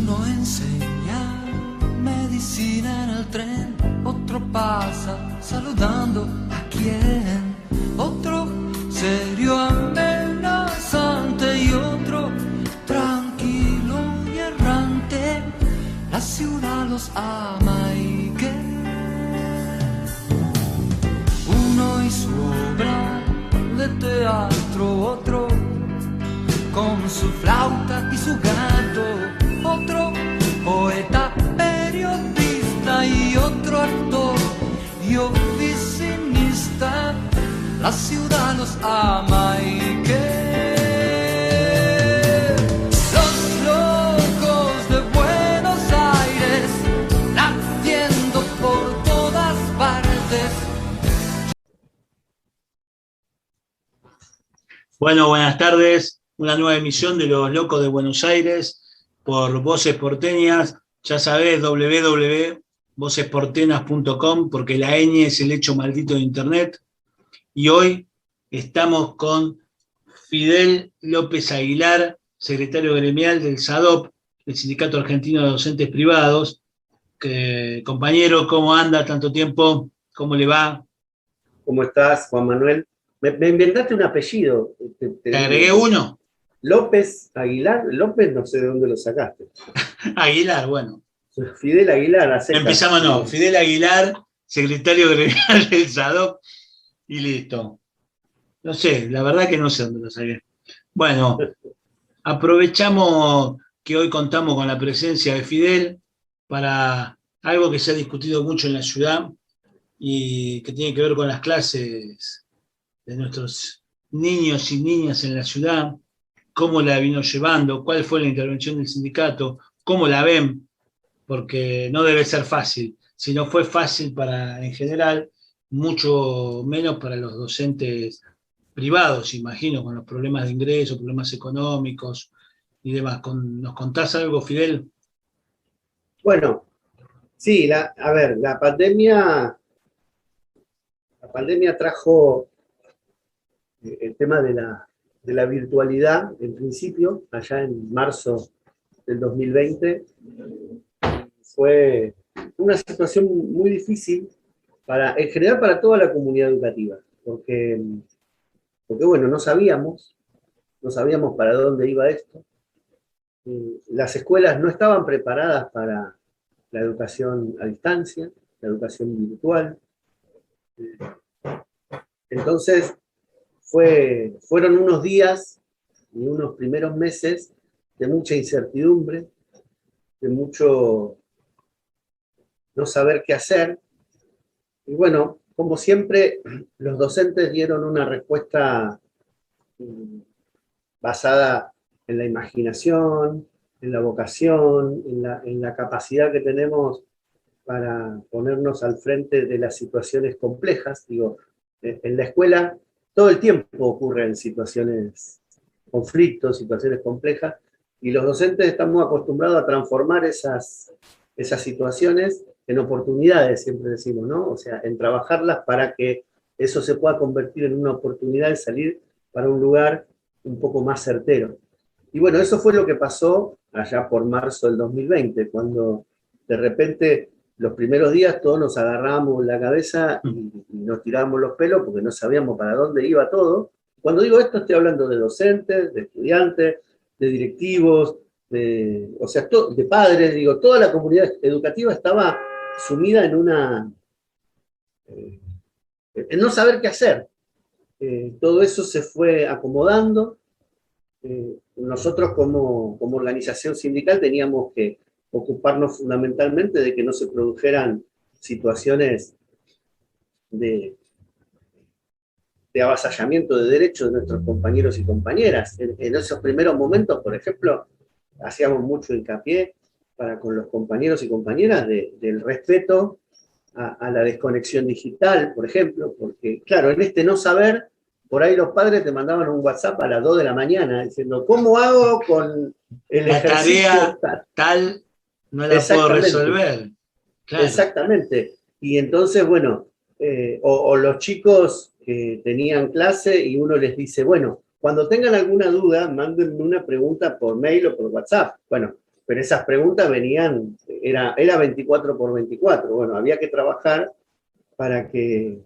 Uno enseña medicina en el tren, otro pasa saludando a quien, otro serio amenazante y otro tranquilo y errante. La ciudad los ama y que uno y su obra de teatro, otro con su flauta y su gato, otro poeta, periodista y otro actor y oficinista. La ciudad los ama y que los locos de Buenos Aires latiendo por todas partes. Bueno, buenas tardes. Una nueva emisión de Los Locos de Buenos Aires por Voces Porteñas. Ya sabés, www.vocesportenas.com, porque la ñ es el hecho maldito de Internet. Y hoy estamos con Fidel López Aguilar, secretario gremial del SADOP, el Sindicato Argentino de Docentes Privados. Compañero, ¿cómo anda? Tanto tiempo, ¿cómo le va? ¿Cómo estás, Juan Manuel? Me inventaste un apellido. ¿Te agregué uno? López Aguilar. López no sé de dónde lo sacaste. Aguilar, bueno. Fidel Aguilar, acepta. Empezamos, no. Fidel Aguilar, secretario gremial del SADOP, y listo. No sé, la verdad que no sé dónde lo saqué. Bueno, aprovechamos que hoy contamos con la presencia de Fidel para algo que se ha discutido mucho en la ciudad y que tiene que ver con las clases de nuestros niños y niñas en la ciudad, cómo la vino llevando, cuál fue la intervención del sindicato, cómo la ven, porque no debe ser fácil. Si no fue fácil en general, mucho menos para los docentes privados, imagino, con los problemas de ingreso, problemas económicos y demás. ¿Nos contás algo, Fidel? Bueno, sí, la pandemia trajo el tema de la virtualidad, en principio, allá en marzo del 2020. Fue una situación muy difícil en general para toda la comunidad educativa, porque bueno, no sabíamos para dónde iba esto. Las escuelas no estaban preparadas para la educación a distancia, la educación virtual. Entonces, fueron unos días y unos primeros meses de mucha incertidumbre, de mucho no saber qué hacer. Y bueno, como siempre, los docentes dieron una respuesta basada en la imaginación, en la vocación, en la capacidad que tenemos para ponernos al frente de las situaciones complejas. Digo, en la escuela todo el tiempo ocurren situaciones, conflictos, situaciones complejas, y los docentes estamos acostumbrados a transformar esas situaciones en oportunidades, siempre decimos, ¿no? O sea, en trabajarlas para que eso se pueda convertir en una oportunidad de salir para un lugar un poco más certero. Y bueno, eso fue lo que pasó allá por marzo del 2020, cuando de repente los primeros días todos nos agarramos la cabeza y nos tirábamos los pelos porque no sabíamos para dónde iba todo. Cuando digo esto estoy hablando de docentes, de estudiantes, de directivos, de padres, digo, toda la comunidad educativa estaba sumida en no saber qué hacer. Todo eso se fue acomodando. Nosotros como organización sindical teníamos que ocuparnos fundamentalmente de que no se produjeran situaciones de avasallamiento de derechos de nuestros compañeros y compañeras. En esos primeros momentos, por ejemplo, hacíamos mucho hincapié con los compañeros y compañeras del respeto a la desconexión digital, por ejemplo, porque, claro, en este no saber, por ahí los padres te mandaban un WhatsApp a las 2 de la mañana diciendo, ¿cómo hago con el ejercicio? La tarea tal no la puedo resolver. Claro. Exactamente. Y entonces, bueno, o los chicos que tenían clase y uno les dice, bueno, cuando tengan alguna duda, mándenme una pregunta por mail o por WhatsApp. Bueno, pero esas preguntas venían, era 24 por 24. Bueno, había que trabajar para que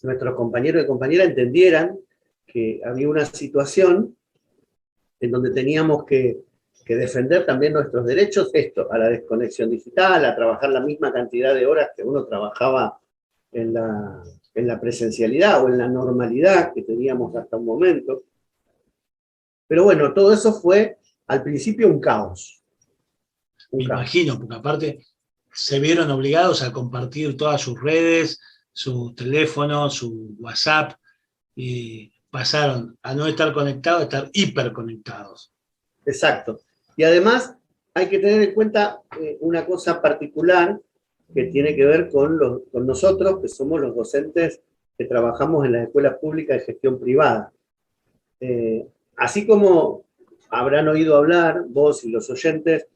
nuestros compañeros y compañeras entendieran que había una situación en donde teníamos que defender también nuestros derechos, esto, a la desconexión digital, a trabajar la misma cantidad de horas que uno trabajaba en la presencialidad o en la normalidad que teníamos hasta un momento. Pero bueno, todo eso fue al principio un caos. Me imagino, porque aparte se vieron obligados a compartir todas sus redes, su teléfono, su WhatsApp, y pasaron a no estar conectados a estar hiperconectados. Exacto. Y además hay que tener en cuenta una cosa particular que tiene que ver con nosotros, que somos los docentes que trabajamos en las escuelas públicas de gestión privada. Así como habrán oído hablar, vos y los oyentes,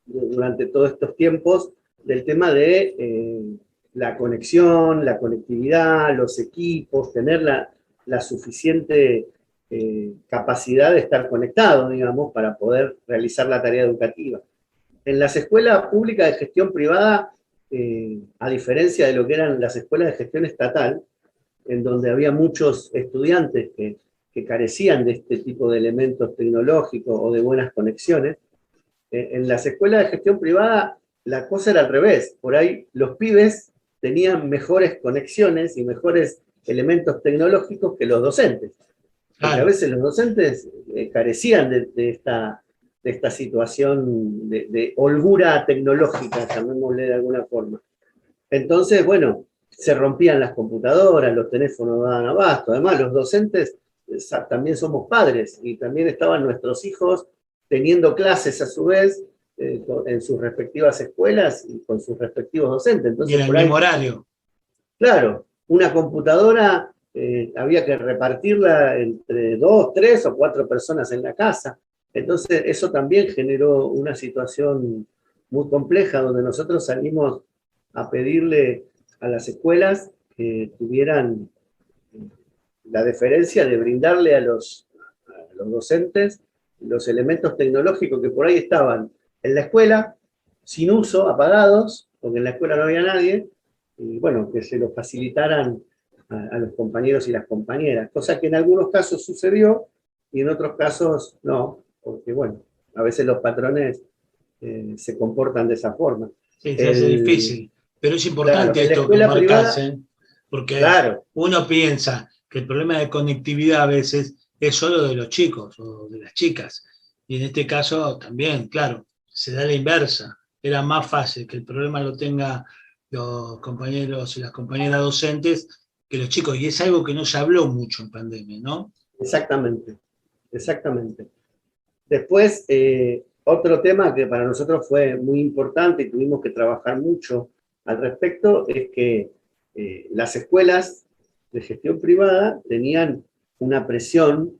durante todos estos tiempos, del tema de la conexión, la conectividad, los equipos, tener la suficiente capacidad de estar conectado, digamos, para poder realizar la tarea educativa. En las escuelas públicas de gestión privada, a diferencia de lo que eran las escuelas de gestión estatal, en donde había muchos estudiantes que carecían de este tipo de elementos tecnológicos o de buenas conexiones, en las escuelas de gestión privada la cosa era al revés. Por ahí los pibes tenían mejores conexiones y mejores elementos tecnológicos que los docentes. Porque a veces los docentes carecían de esta situación de holgura tecnológica, llamémosle de alguna forma. Entonces, bueno, se rompían las computadoras, los teléfonos no daban abasto. Además, los docentes también somos padres y también estaban nuestros hijos teniendo clases a su vez en sus respectivas escuelas y con sus respectivos docentes. Entonces, y en el mismo horario. Claro, una computadora había que repartirla entre 2, 3 o 4 personas en la casa. Entonces, eso también generó una situación muy compleja, donde nosotros salimos a pedirle a las escuelas que tuvieran la deferencia de brindarle a los docentes los elementos tecnológicos que por ahí estaban en la escuela, sin uso, apagados, porque en la escuela no había nadie, y bueno, que se los facilitaran a los compañeros y las compañeras, cosa que en algunos casos sucedió y en otros casos no, porque bueno, a veces los patrones se comportan de esa forma. Sí, se hace difícil, pero es importante claro, esto que marcas, privada, porque claro, uno piensa que el problema de conectividad a veces es solo de los chicos o de las chicas, y en este caso también, claro, se da la inversa. Era más fácil que el problema lo tenga los compañeros y las compañeras docentes que los chicos, y es algo que no se habló mucho en pandemia, ¿no? Exactamente, exactamente. Después, otro tema que para nosotros fue muy importante y tuvimos que trabajar mucho al respecto es que las escuelas de gestión privada tenían una presión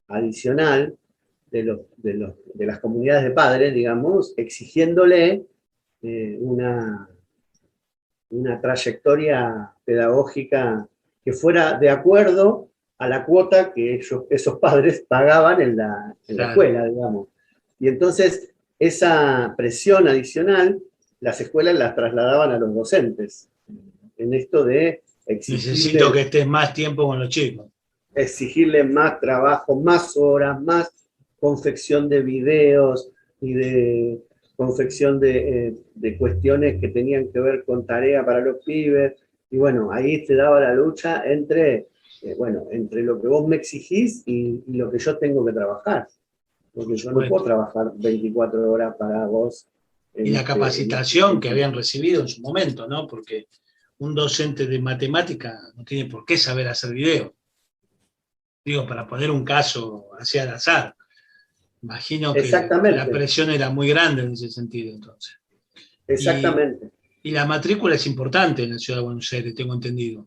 adicional de las comunidades de padres, digamos, exigiéndole una trayectoria pedagógica que fuera de acuerdo a la cuota que esos padres pagaban en la escuela, digamos. Y entonces, esa presión adicional, las escuelas las trasladaban a los docentes, en esto de necesito que estés más tiempo con los chicos. Exigirle más trabajo, más horas, más confección de videos y de confección de cuestiones que tenían que ver con tarea para los pibes. Y bueno, ahí se daba la lucha entre lo que vos me exigís y lo que yo tengo que trabajar. Porque yo no puedo trabajar 24 horas para vos. Y la capacitación que habían recibido en su momento, ¿no? Porque un docente de matemática no tiene por qué saber hacer video. Digo, para poner un caso hacia al azar. Imagino que la presión era muy grande en ese sentido, entonces. Exactamente. Y la matrícula es importante en la Ciudad de Buenos Aires, tengo entendido,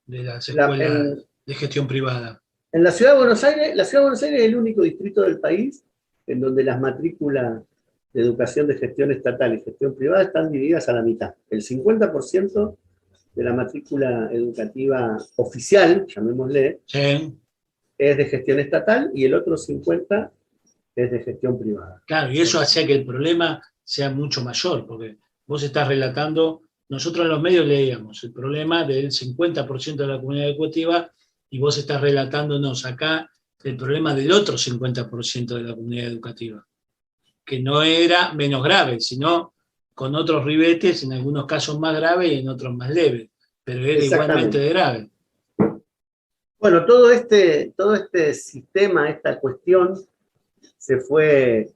de las escuelas de gestión privada. En la Ciudad de Buenos Aires, es el único distrito del país en donde las matrículas de educación de gestión estatal y gestión privada están divididas a la mitad. El 50% de la matrícula educativa oficial, llamémosle, sí, es de gestión estatal, y el otro 50% es de gestión privada. Claro, y eso hacía que el problema sea mucho mayor, porque vos estás relatando, nosotros en los medios leíamos el problema del 50% de la comunidad educativa y vos estás relatándonos acá el problema del otro 50% de la comunidad educativa, que no era menos grave, sino con otros ribetes, en algunos casos más graves y en otros más leves, pero era igualmente de grave. Bueno, todo este sistema, esta cuestión, se fue,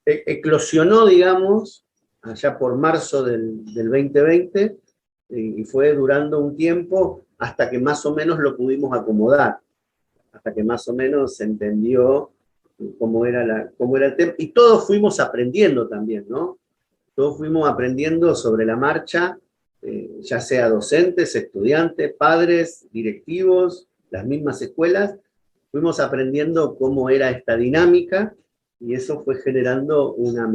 eclosionó, digamos, allá por marzo del 2020, y fue durando un tiempo hasta que más o menos lo pudimos acomodar, hasta que más o menos se entendió cómo era el tema, y todos fuimos aprendiendo también, ¿no? Todos fuimos aprendiendo sobre la marcha, ya sea docentes, estudiantes, padres, directivos, las mismas escuelas, fuimos aprendiendo cómo era esta dinámica, y eso fue generando un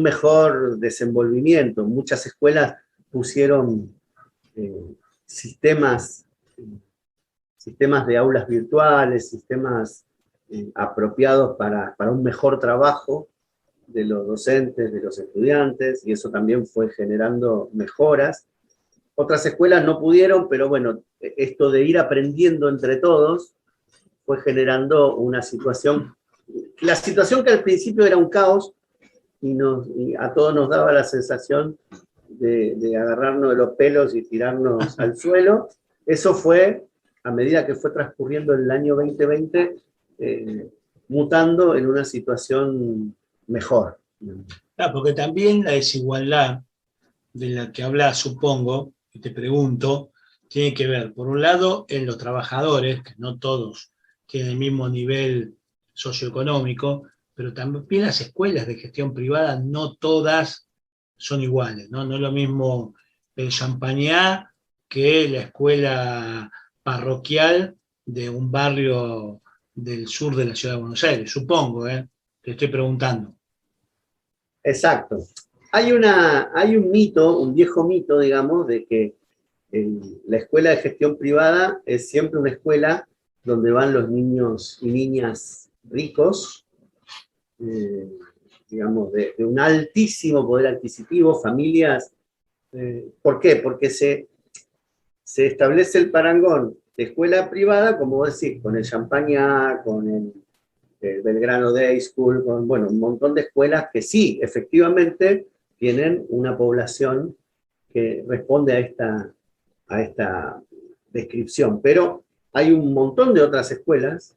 mejor desenvolvimiento. Muchas escuelas pusieron sistemas de aulas virtuales, sistemas apropiados para un mejor trabajo de los docentes, de los estudiantes, y eso también fue generando mejoras. Otras escuelas no pudieron, pero bueno, esto de ir aprendiendo entre todos fue generando una situación, la situación que al principio era un caos, y a todos nos daba la sensación de agarrarnos de los pelos y tirarnos al suelo. Eso fue, a medida que fue transcurriendo el año 2020, mutando en una situación mejor. Claro, porque también la desigualdad de la que hablas, supongo, y te pregunto, tiene que ver, por un lado, en los trabajadores, que no todos tienen el mismo nivel socioeconómico, pero también las escuelas de gestión privada, no todas son iguales, ¿no? No es lo mismo el Champagnat que la escuela parroquial de un barrio del sur de la ciudad de Buenos Aires, supongo, te estoy preguntando. Exacto. Hay un mito, un viejo mito, digamos, de que la escuela de gestión privada es siempre una escuela donde van los niños y niñas ricos, digamos, de un altísimo poder adquisitivo, familias. ¿Por qué? Porque se establece el parangón de escuela privada, como vos decís, con el Champagnat, con el Belgrano Day School, con, bueno, un montón de escuelas que sí, efectivamente, tienen una población que responde a esta descripción. Pero hay un montón de otras escuelas.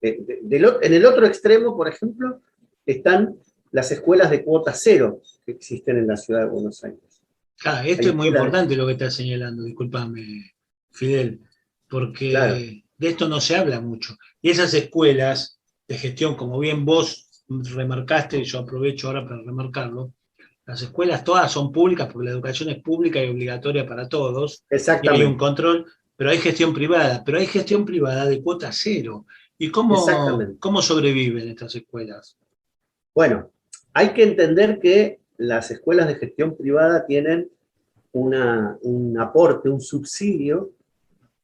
En el otro extremo, por ejemplo, están las escuelas de cuota cero que existen en la ciudad de Buenos Aires. Claro, esto es muy importante lo que estás señalando, discúlpame, Fidel, porque claro, de esto no se habla mucho. Y esas escuelas de gestión, como bien vos remarcaste, y yo aprovecho ahora para remarcarlo, las escuelas todas son públicas porque la educación es pública y obligatoria para todos. Exactamente. Y hay un control, pero hay gestión privada de cuota cero. ¿Y cómo sobreviven estas escuelas? Bueno, hay que entender que las escuelas de gestión privada tienen un aporte, un subsidio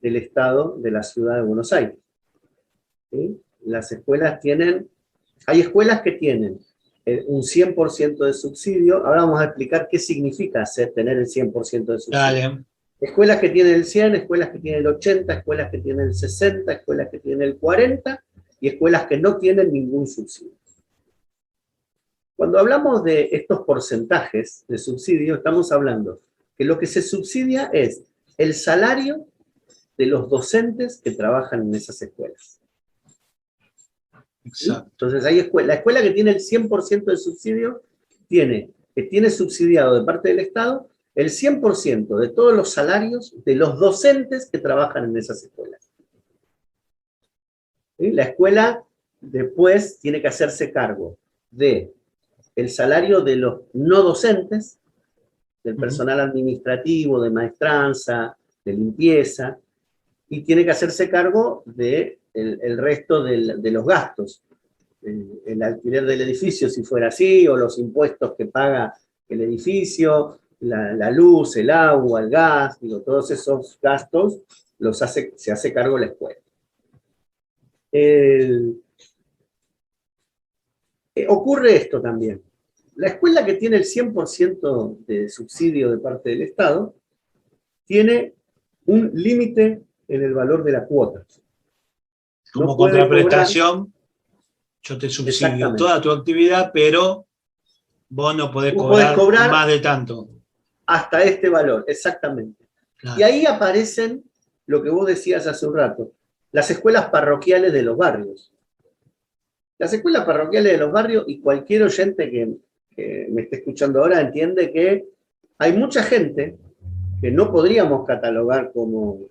del Estado de la ciudad de Buenos Aires. ¿Sí? Las escuelas hay escuelas que tienen un 100% de subsidio. Ahora vamos a explicar qué significa tener el 100% de subsidio. Dale. Escuelas que tienen el 100, escuelas que tienen el 80, escuelas que tienen el 60, escuelas que tienen el 40 y escuelas que no tienen ningún subsidio. Cuando hablamos de estos porcentajes de subsidio, estamos hablando que lo que se subsidia es el salario de los docentes que trabajan en esas escuelas. Exacto. Entonces, la escuela que tiene el 100% de subsidio tiene subsidiado de parte del Estado el 100% de todos los salarios de los docentes que trabajan en esas escuelas. ¿Sí? La escuela después tiene que hacerse cargo de el salario de los no docentes, del personal administrativo, de maestranza, de limpieza, y tiene que hacerse cargo del resto de los gastos, el alquiler del edificio si fuera así, o los impuestos que paga el edificio, la luz, el agua, el gas, todos esos gastos se hace cargo la escuela. Ocurre esto también. La escuela que tiene el 100% de subsidio de parte del Estado tiene un límite en el valor de la cuota. Como No puede contraprestación, yo te subsidio toda tu actividad, pero vos no podés cobrar más de tanto. Hasta este valor, exactamente. Claro. Y ahí aparecen lo que vos decías hace un rato, las escuelas parroquiales de los barrios. Las escuelas parroquiales de los barrios, y cualquier oyente que me esté escuchando ahora entiende que hay mucha gente que no podríamos catalogar como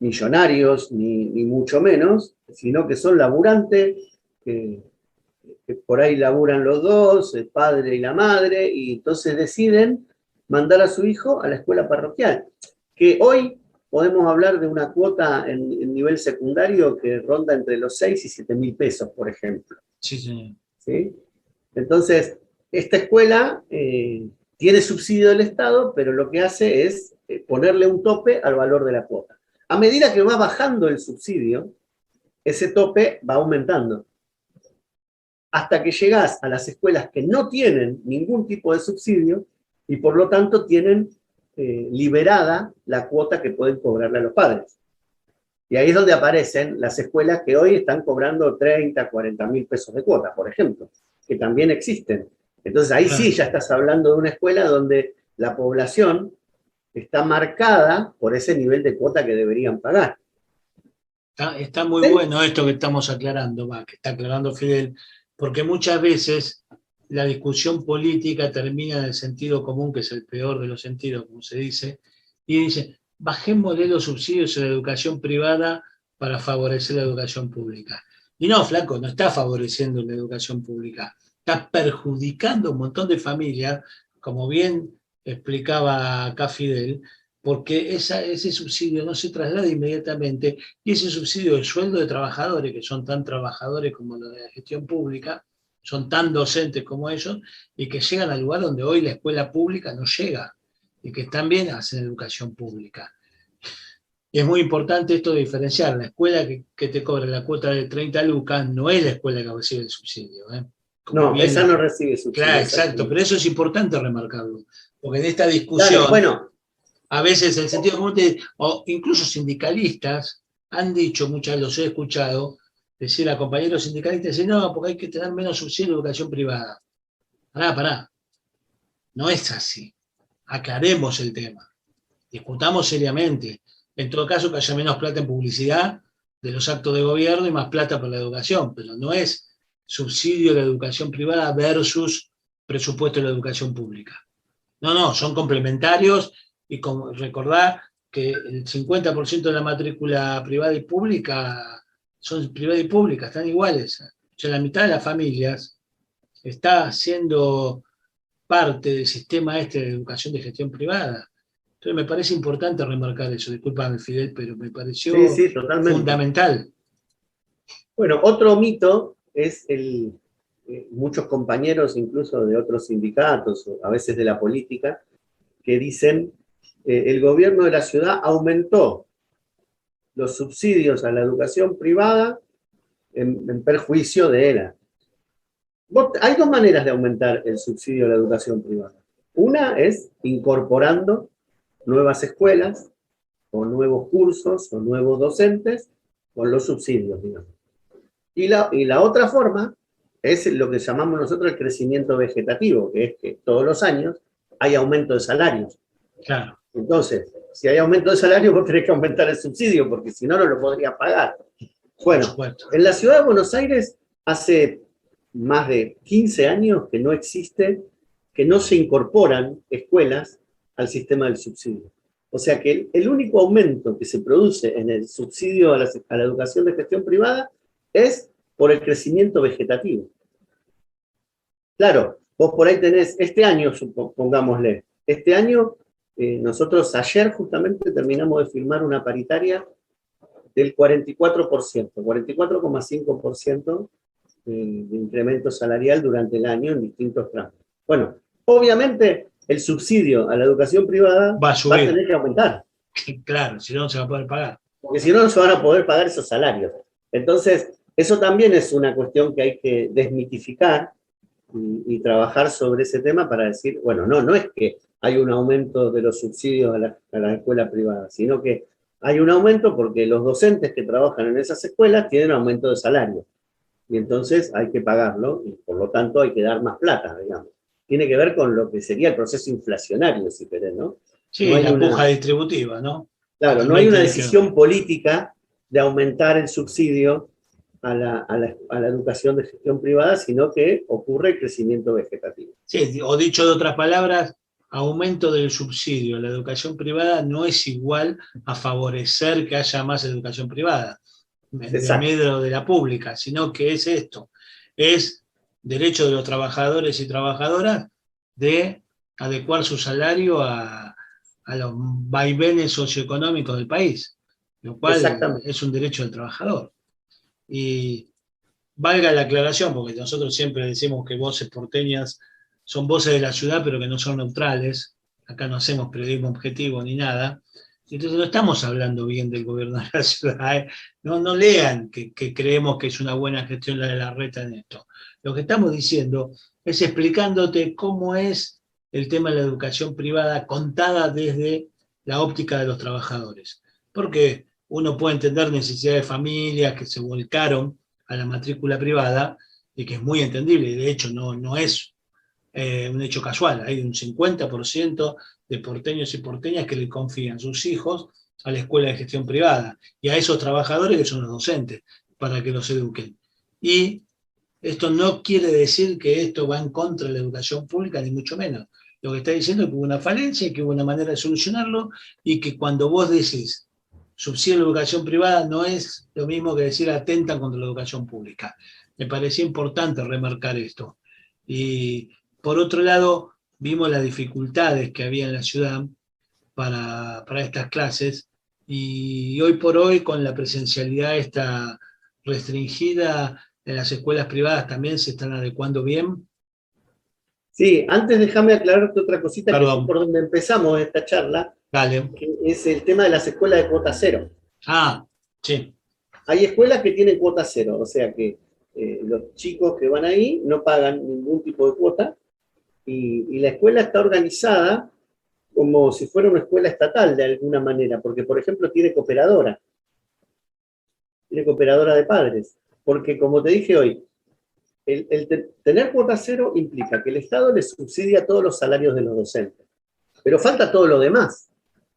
millonarios, ni mucho menos, sino que son laburantes, que por ahí laburan los dos, el padre y la madre, y entonces deciden mandar a su hijo a la escuela parroquial, que hoy podemos hablar de una cuota en nivel secundario que ronda entre los 6 y 7 mil pesos, por ejemplo. Sí, señor. ¿Sí? Entonces, esta escuela tiene subsidio del Estado, pero lo que hace es ponerle un tope al valor de la cuota. A medida que va bajando el subsidio, ese tope va aumentando. Hasta que llegás a las escuelas que no tienen ningún tipo de subsidio y por lo tanto tienen liberada la cuota que pueden cobrarle a los padres. Y ahí es donde aparecen las escuelas que hoy están cobrando 30, 40 mil pesos de cuota, por ejemplo, que también existen. Entonces ahí sí ya estás hablando de una escuela donde la población está marcada por ese nivel de cuota que deberían pagar. Está muy bueno esto que estamos aclarando, que está aclarando Fidel, porque muchas veces la discusión política termina en el sentido común, que es el peor de los sentidos, como se dice, y dice, bajémosle los subsidios a la educación privada para favorecer la educación pública. Y no, flaco, no está favoreciendo la educación pública, está perjudicando a un montón de familias, como bien explicaba acá Fidel, porque ese subsidio no se traslada inmediatamente, y ese subsidio de sueldo de trabajadores, que son tan trabajadores como los de la gestión pública, son tan docentes como ellos, y que llegan al lugar donde hoy la escuela pública no llega, y que también hacen educación pública. Y es muy importante esto de diferenciar. La escuela que te cobra la cuota de 30 lucas no es la escuela que recibe el subsidio. No, esa no recibe subsidio. Claro, exacto, pero eso es importante remarcarlo, porque en esta discusión, claro, bueno, a veces el sentido común, o incluso sindicalistas, han dicho, los he escuchado, decir a compañeros sindicalistas, no, porque hay que tener menos subsidio de educación privada. Pará. No es así. Aclaremos el tema. Discutamos seriamente. En todo caso, que haya menos plata en publicidad de los actos de gobierno y más plata para la educación, pero no es subsidio de la educación privada versus presupuesto de la educación pública. No, son complementarios, y recordá que el 50% de la matrícula privada y pública son privada y pública, están iguales. O sea, la mitad de las familias está siendo parte del sistema de educación de gestión privada. Entonces me parece importante remarcar eso. Discúlpame, Fidel, pero me pareció fundamental. Bueno, otro mito es muchos compañeros, incluso de otros sindicatos, o a veces de la política, que dicen el gobierno de la ciudad aumentó los subsidios a la educación privada en perjuicio de ELA. Hay dos maneras de aumentar el subsidio a la educación privada. Una es incorporando nuevas escuelas, o nuevos cursos, o nuevos docentes, con los subsidios, digamos. Y la otra forma es lo que llamamos nosotros el crecimiento vegetativo, que es que todos los años hay aumento de salarios. Claro. Entonces, si hay aumento de salario, vos tenés que aumentar el subsidio, porque si no, no lo podrías pagar. Bueno, en la ciudad de Buenos Aires hace más de 15 años que no existe, que no se incorporan escuelas al sistema del subsidio. O sea que el único aumento que se produce en el subsidio a la educación de gestión privada es por el crecimiento vegetativo. Claro, vos por ahí tenés, este año, pongámosle, este año nosotros ayer justamente terminamos de firmar una paritaria del 44%, 44,5% de incremento salarial durante el año en distintos tramos. Bueno, obviamente el subsidio a la educación privada va a tener que aumentar. Claro, si no, no se va a poder pagar. Porque si no, no se van a poder pagar esos salarios. Entonces, Eso también es una cuestión que hay que desmitificar y trabajar sobre ese tema para decir, bueno, no es que hay un aumento de los subsidios a la escuela privada, sino que hay un aumento porque los docentes que trabajan en esas escuelas tienen aumento de salario. Y entonces hay que pagarlo y por lo tanto hay que dar más plata, digamos. Tiene que ver con lo que sería el proceso inflacionario, si querés, ¿no? No Sí, hay la puja una, distributiva, ¿no? Que claro, no hay también una tiene que ver. decisión política de aumentar el subsidio a la educación de gestión privada, sino que ocurre el crecimiento vegetativo. Sí, o dicho de otras palabras, aumento del subsidio a la educación privada no es igual a favorecer que haya más educación privada en Exacto, medio de la pública, sino que es esto, es derecho de los trabajadores y trabajadoras de adecuar su salario a los vaivenes socioeconómicos del país, lo cual exactamente. es un derecho del trabajador. Y valga la aclaración, porque nosotros siempre decimos que voces porteñas son voces de la ciudad, pero que no son neutrales. Acá no hacemos periodismo objetivo ni nada. Entonces no estamos hablando bien del gobierno de la ciudad. ¿Eh? No lean que creemos que es una buena gestión la de la reta en esto. Lo que estamos diciendo es explicándote cómo es el tema de la educación privada contada desde la óptica de los trabajadores. Porque uno puede entender necesidades de familias que se volcaron a la matrícula privada y que es muy entendible, y de hecho no es un hecho casual, hay un 50% de porteños y porteñas que le confían sus hijos a la escuela de gestión privada y a esos trabajadores que son los docentes para que los eduquen. Y esto no quiere decir que esto va en contra de la educación pública, ni mucho menos. Lo que está diciendo es que hubo una falencia, que hubo una manera de solucionarlo y que cuando vos decís subsidio a la educación privada no es lo mismo que decir atentan contra la educación pública. Me parecía importante remarcar esto. Y por otro lado, vimos las dificultades que había en la ciudad para estas clases y hoy por hoy con la presencialidad esta restringida en las escuelas privadas también se están adecuando bien. Sí, antes déjame aclararte otra cosita que fue Perdón, por donde empezamos esta charla, dale. que es el tema de las escuelas de cuota cero. Ah, sí, Hay escuelas que tienen cuota cero, o sea que los chicos que van ahí no pagan ningún tipo de cuota y la escuela está organizada como si fuera una escuela estatal de alguna manera, porque por ejemplo tiene cooperadora de padres, porque como te dije hoy, tener cuota cero implica que el Estado le subsidia todos los salarios de los docentes, pero falta todo lo demás.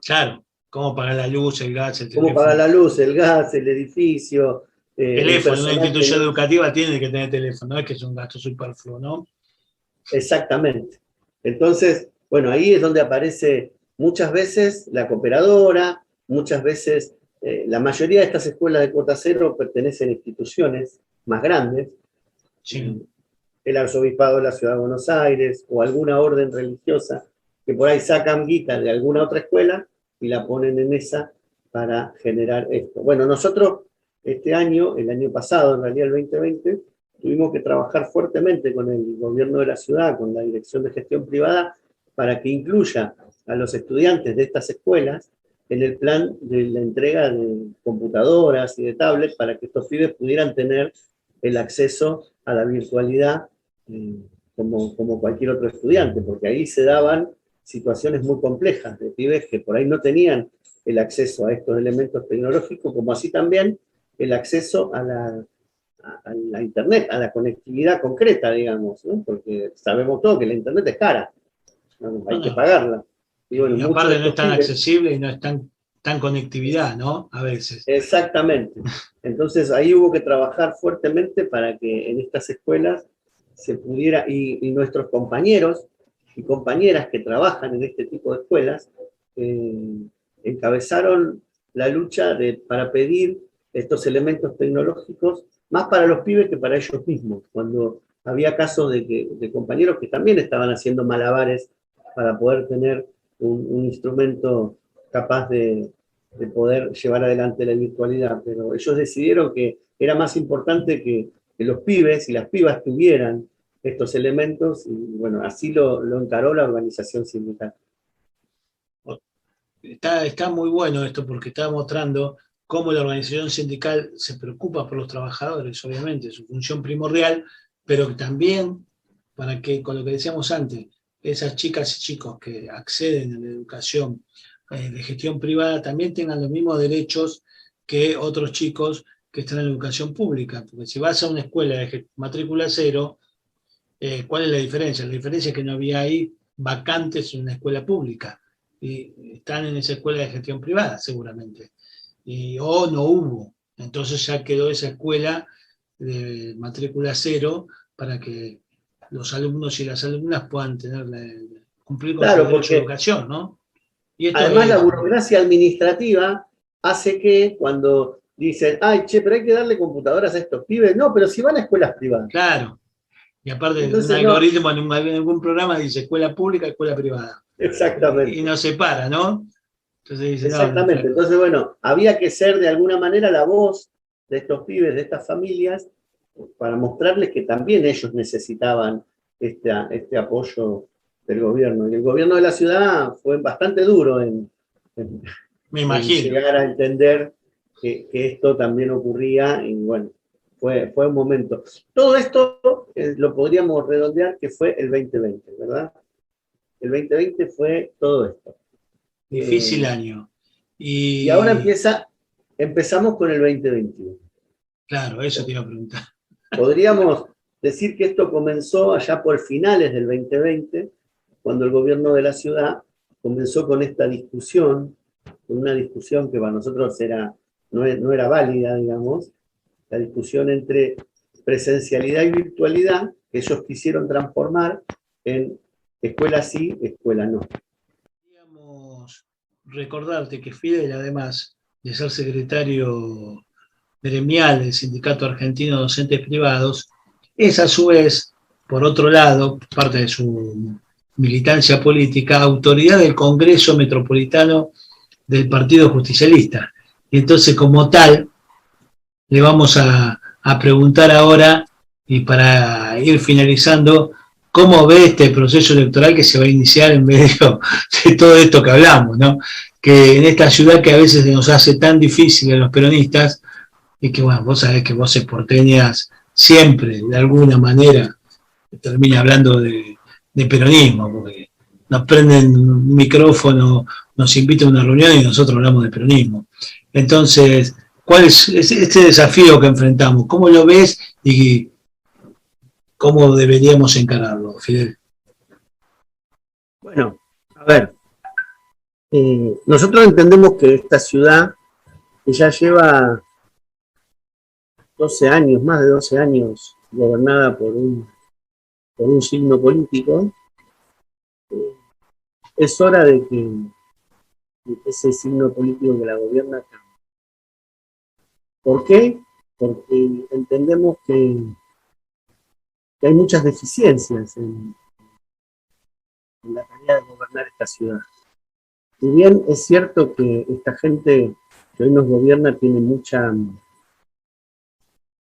claro. ¿Cómo pagar la luz, el gas, el ¿Cómo pagar teléfono? la luz, el gas, el edificio, el Teléfono, una personal que institución no? educativa tiene que tener teléfono, no es que es un gasto superfluo, ¿no? Exactamente. Entonces, bueno, ahí es donde aparece muchas veces la cooperadora, muchas veces la mayoría de estas escuelas de cuota cero pertenecen a instituciones más grandes, Sí. el arzobispado de la Ciudad de Buenos Aires o alguna orden religiosa que por ahí sacan guita de alguna otra escuela y la ponen en esa para generar esto. Bueno, nosotros este año, el año pasado, en realidad el 2020, tuvimos que trabajar fuertemente con el gobierno de la ciudad, con la Dirección de Gestión Privada, para que incluya a los estudiantes de estas escuelas en el plan de la entrega de computadoras y de tablets para que estos pibes pudieran tener el acceso a la virtualidad como cualquier otro estudiante, porque ahí se daban situaciones muy complejas de pibes que por ahí no tenían el acceso a estos elementos tecnológicos, como así también el acceso a la Internet, a la conectividad concreta, digamos, ¿no? Porque sabemos todos que la Internet es cara, ¿no? Hay que No. pagarla. Y bueno, Y muchos de aparte no es estos tan pibes, accesible y no es tan conectividad, ¿no? A veces. exactamente. Entonces ahí hubo que trabajar fuertemente para que en estas escuelas se pudiera, y nuestros compañeros y compañeras que trabajan en este tipo de escuelas, eh, encabezaron la lucha para pedir estos elementos tecnológicos, más para los pibes que para ellos mismos, cuando había casos de compañeros que también estaban haciendo malabares para poder tener un instrumento capaz de poder llevar adelante la virtualidad, pero ellos decidieron que era más importante que los pibes y las pibas tuvieran estos elementos, y bueno, así lo encaró la organización sindical. Está muy bueno esto porque está mostrando cómo la organización sindical se preocupa por los trabajadores, obviamente, su función primordial, pero también para que, con lo que decíamos antes, esas chicas y chicos que acceden a la educación de gestión privada también tengan los mismos derechos que otros chicos que están en la educación pública. Porque si vas a una escuela de matrícula cero, ¿cuál es la diferencia? La diferencia es que no había ahí vacantes en una escuela pública y están en esa escuela de gestión privada seguramente, o no hubo. Entonces ya quedó esa escuela de matrícula cero para que los alumnos y las alumnas puedan cumplir con su Claro, derecho a porque educación, ¿no? Y esto además la es, burocracia administrativa hace que cuando dicen, ay, che, pero hay que darle computadoras a estos pibes, no, pero si van a escuelas privadas. claro, y aparte un Entonces, no, algoritmo en algún programa dice escuela pública, escuela privada, y exactamente. nos separa, ¿no? Entonces dice, no, no, Exactamente. Entonces, bueno, había que ser de alguna manera la voz de estos pibes, de estas familias, para mostrarles que también ellos necesitaban este apoyo del gobierno. Y el gobierno de la ciudad fue bastante duro me en imagino. llegar a entender que esto también ocurría, y bueno, fue un momento. Todo esto lo podríamos redondear que fue el 2020, ¿verdad? El 2020 fue todo esto. Difícil año. Y ahora Y empezamos con el 2021. claro, eso te iba a preguntar. Podríamos decir que esto comenzó allá por finales del 2020, cuando el gobierno de la ciudad comenzó con esta discusión, con una discusión que para nosotros no era válida, digamos, la discusión entre presencialidad y virtualidad, que ellos quisieron transformar en escuela sí, escuela no. Queríamos recordarte que Fidel, además de ser secretario gremial del Sindicato Argentino de Docentes Privados, es a su vez, por otro lado, parte de su militancia política, autoridad del Congreso Metropolitano del Partido Justicialista. Y entonces, como tal, le vamos a preguntar ahora, y para ir finalizando, cómo ve este proceso electoral que se va a iniciar en medio de todo esto que hablamos, ¿no? Que en esta ciudad que a veces nos hace tan difícil a los peronistas, y que bueno, vos sabés que Voces Porteñas siempre, de alguna manera, termina hablando de peronismo, porque nos prenden un micrófono, nos invitan a una reunión y nosotros hablamos de peronismo. Entonces, ¿cuál es este desafío que enfrentamos? ¿Cómo lo ves y cómo deberíamos encararlo, Fidel? Bueno, a ver, nosotros entendemos que esta ciudad, que ya lleva 12 años, más de 12 años, gobernada por un signo político, es hora de que ese signo político que la gobierna cambie. ¿Por qué? Porque entendemos que hay muchas deficiencias en la tarea de gobernar esta ciudad. Si bien es cierto que esta gente que hoy nos gobierna tiene mucha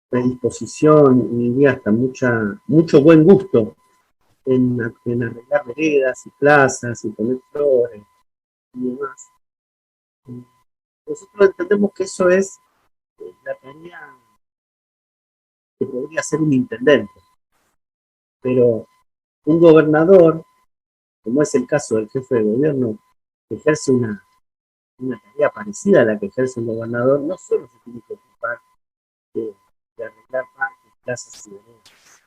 predisposición y diría hasta mucho buen gusto en arreglar veredas y plazas y poner flores y demás. Nosotros entendemos que eso es la tarea que podría hacer un intendente, pero un gobernador, como es el caso del jefe de gobierno, que ejerce una tarea parecida a la que ejerce un gobernador, no solo se tiene que ocupar de arreglar parques, plazas y veredas,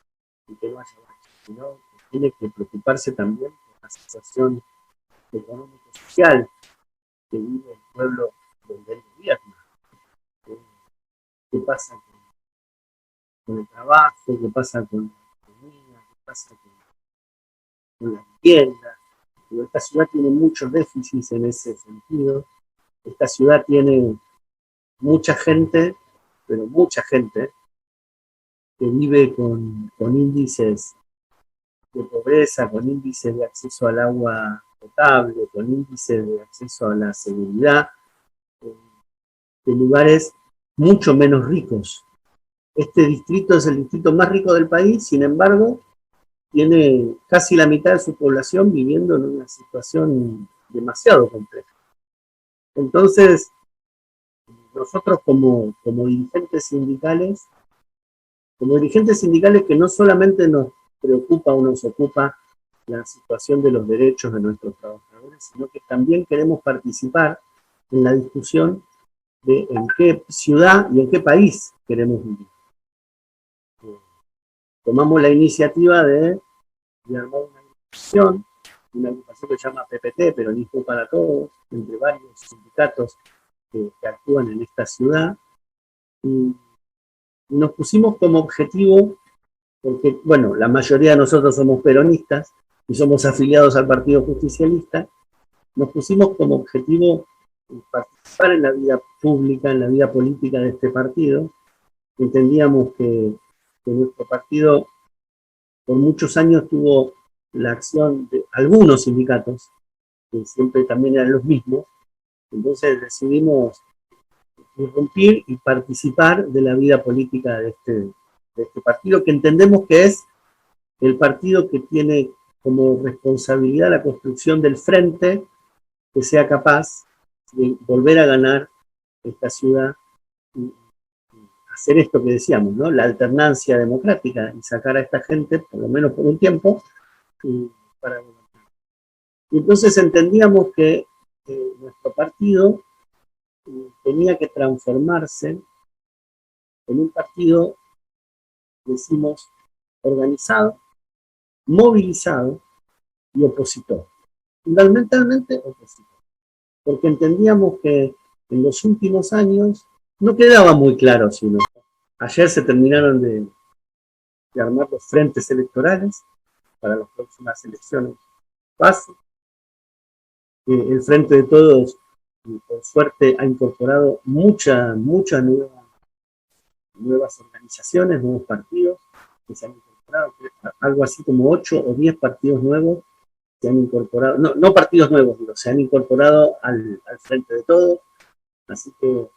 y que no haya baches, sino que tiene que preocuparse también por la situación económico-social que vive el pueblo donde él gobierna. ¿Qué pasa con el trabajo? ¿Qué pasa con la economía? ¿Qué pasa con la vivienda? Esta ciudad tiene muchos déficits en ese sentido. Esta ciudad tiene mucha gente, pero mucha gente, que vive con índices de pobreza, con índices de acceso al agua potable, con índices de acceso a la seguridad, de lugares mucho menos ricos. Este distrito es el distrito más rico del país, sin embargo, tiene casi la mitad de su población viviendo en una situación demasiado compleja. Entonces, nosotros como dirigentes sindicales que no solamente nos preocupa o nos ocupa la situación de los derechos de nuestros trabajadores, sino que también queremos participar en la discusión de en qué ciudad y en qué país queremos vivir. Tomamos la iniciativa de armar una agrupación que se llama PPT, Peronismo para Todos, entre varios sindicatos que actúan en esta ciudad, y nos pusimos como objetivo, porque, bueno, la mayoría de nosotros somos peronistas y somos afiliados al Partido Justicialista, nos pusimos como objetivo participar en la vida pública, en la vida política de este partido. Entendíamos que nuestro partido por muchos años tuvo la acción de algunos sindicatos, que siempre también eran los mismos, entonces decidimos irrumpir y participar de la vida política de este partido, que entendemos que es el partido que tiene como responsabilidad la construcción del frente que sea capaz de volver a ganar esta ciudad y hacer esto que decíamos, ¿no? La alternancia democrática y sacar a esta gente, por lo menos por un tiempo, para gobernar. Y entonces entendíamos que nuestro partido tenía que transformarse en un partido, decimos, organizado, movilizado y opositor. Fundamentalmente opositor. Porque entendíamos que en los últimos años no quedaba muy claro, sino ayer se terminaron de armar los frentes electorales para las próximas elecciones básicas. El Frente de Todos, por suerte, ha incorporado muchas nuevas organizaciones, nuevos partidos que se han incorporado, algo así como 8 o 10 partidos nuevos se han incorporado, no partidos nuevos, digo, se han incorporado al Frente de Todos, así que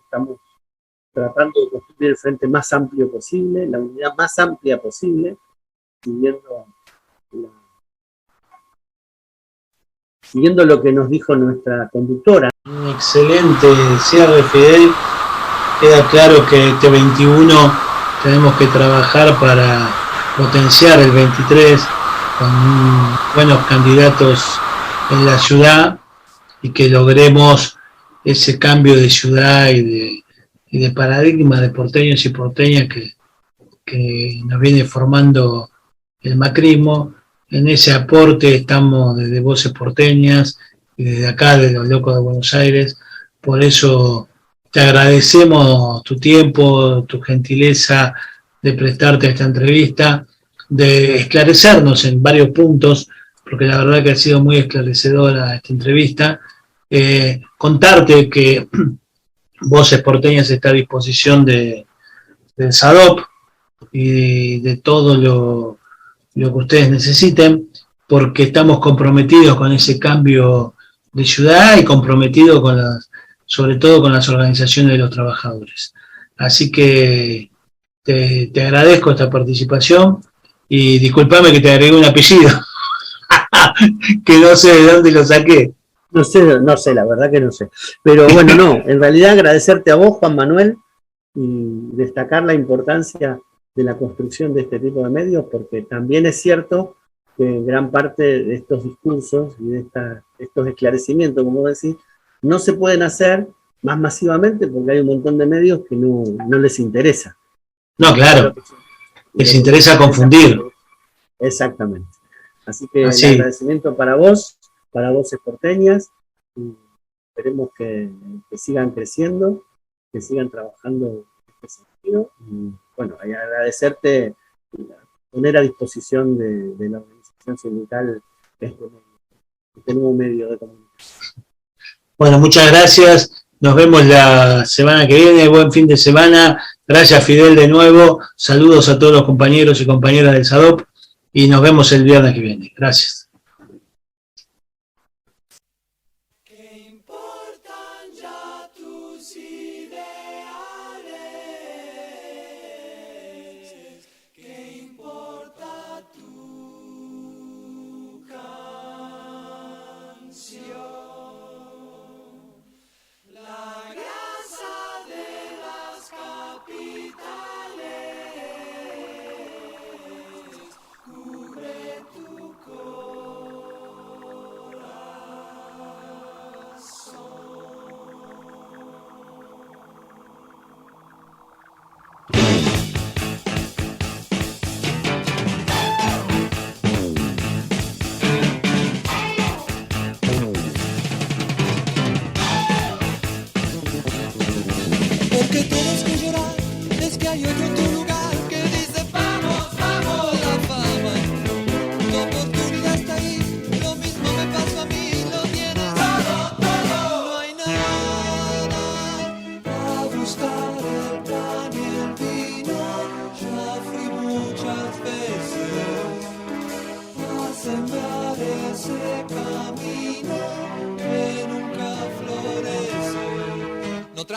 estamos tratando de construir el frente más amplio posible, la unidad más amplia posible, siguiendo lo que nos dijo nuestra conductora. Un excelente cierre, Fidel. Queda claro que este 21 tenemos que trabajar para potenciar el 23 con buenos candidatos en la ciudad y que logremos ese cambio de ciudad y de paradigma de porteños y porteñas que nos viene formando el macrismo. En ese aporte estamos desde Voces Porteñas y desde acá, de los Locos de Buenos Aires. Por eso te agradecemos tu tiempo, tu gentileza de prestarte a esta entrevista, de esclarecernos en varios puntos, porque la verdad que ha sido muy esclarecedora esta entrevista. Contarte que Voces Porteñas está a disposición del SADOP y de todo lo que ustedes necesiten, porque estamos comprometidos con ese cambio de ciudad y comprometidos sobre todo con las organizaciones de los trabajadores. Así que te agradezco esta participación y discúlpame que te agregué un apellido que no sé de dónde lo saqué. No sé, la verdad que no sé. Pero bueno, no, en realidad agradecerte a vos, Juan Manuel, y destacar la importancia de la construcción de este tipo de medios, porque también es cierto que gran parte de estos discursos y de estos esclarecimientos, como decís, no se pueden hacer más masivamente porque hay un montón de medios que no les interesa. No, claro, les interesa confundir. Exactamente. Así que el agradecimiento para vos, para Voces Porteñas, y esperemos que sigan creciendo, que sigan trabajando en este sentido. Y bueno, agradecerte, poner a disposición de la organización sindical este nuevo medio de comunicación. Bueno, muchas gracias. Nos vemos la semana que viene. Buen fin de semana. Gracias, Fidel, de nuevo. Saludos a todos los compañeros y compañeras del SADOP y nos vemos el viernes que viene. Gracias. La grasa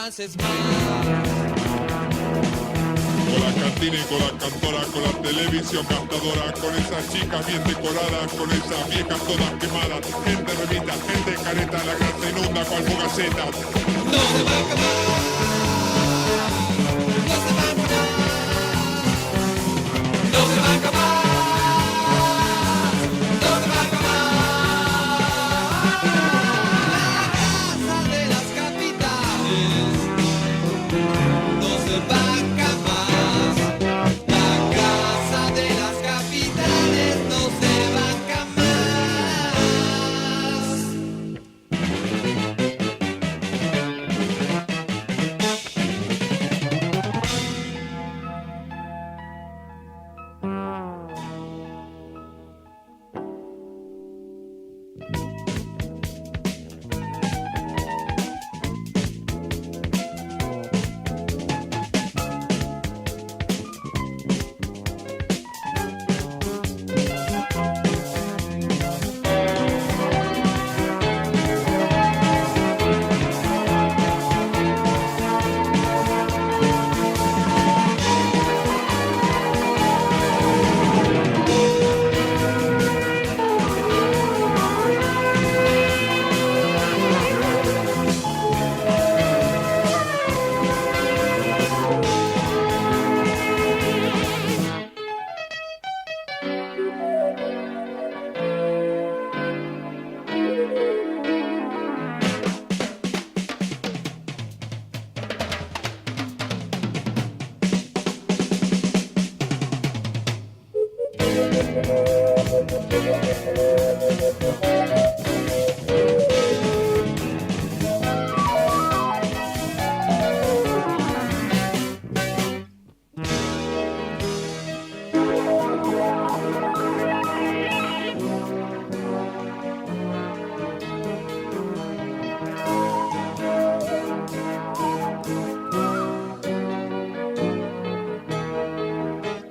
trances más. Con la cantina y con la cantora, con la televisión gastadora, con esas chicas bien decoradas, con esas viejas todas quemadas, gente remita, gente careta, la gran se inunda cual fugaceta. No se va a acabar, no se va a acabar, no se va a acabar, no se va a acabar. La casa de las capitales no se va a acabar. La casa de las capitales no se va a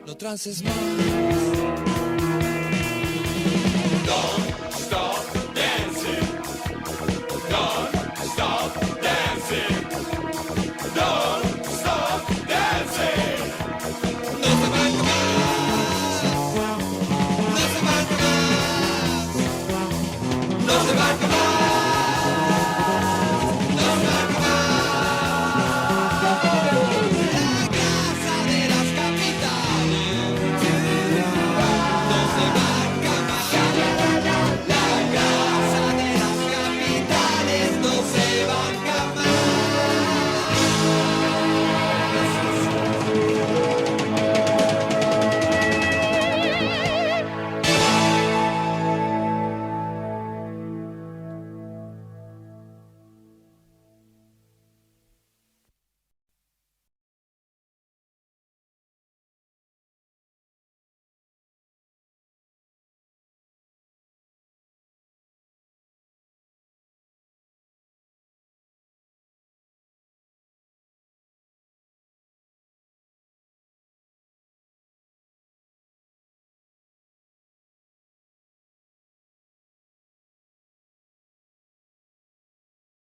no trances más.